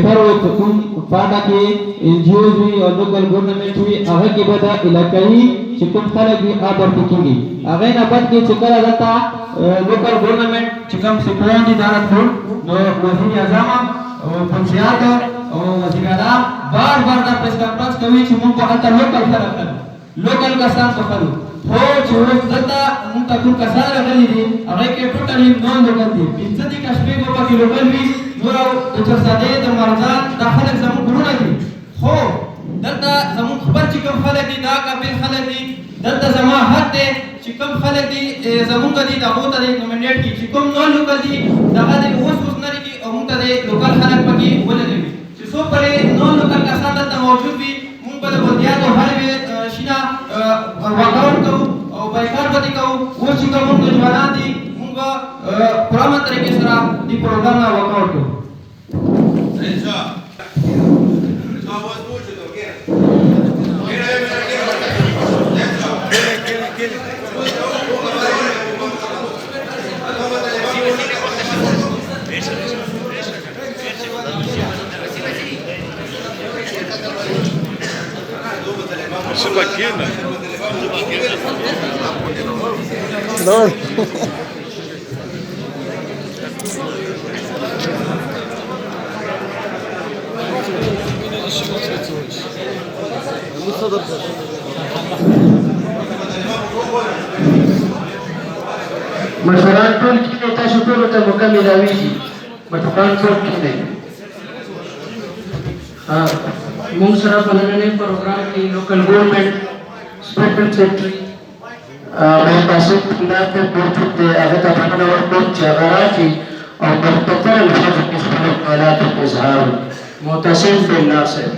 فرق تكون فادا کې NGOs وي او لوکل ګورنمنت وي هغه کې به د علاقایي چې کوم خلک وي آبر کېږي هغه نه بعد کې چې کله دلته لوکل ګورنمنت چې کوم سکران دي دا ټول نو وزیر اعظم او پنځیات او وزیر اعظم بار بار دا پریس کانفرنس کوي چې موږ په هغه لوکل خلک لوکل کسان څه خلک خو چې اوس دلته موږ ته کوم کسان راغلي دي هغه کې ټوټالي نون لوکل دي پنځه دي کشمیر په کې لوکل وي نور د چرساده د مرزان دا خلک زموږ ګورونه دي خو دلته زموږ خبر چې کوم خلک دي دا قابل خلک دي دلته زما حق دی چې کوم خلک دي زموږ دي دا هغو ته نومینیټ کړي چې کوم نون لوکل دي دغه د اوس نه لري او موږ ته د لوکل خلک پکې ولري چې څو پرې نون لوکل کسان دلته موجود وي موږ به د بلدیاتو هر شینه ورکاوټ کوو او بایکاټ به کوو اوس چې کوم موږ ځوانان دي موږ به پرامن طریقې سره دې پروګرام نه ورکاوټ کوو Isso daqui, né? Não. مشوران ټول کې تاسو ټول ته مکمل اویږي مشوران ټول کې موږ سره په نننې پروګرام کې لوکل ګورنمنت سپیشل سیکرټري مې تاسو ته په موجود دی هغه ته باندې ورکوم چې هغه راځي او په تطور الفاظ کې خپل خیالات اظهار متصل بالناصر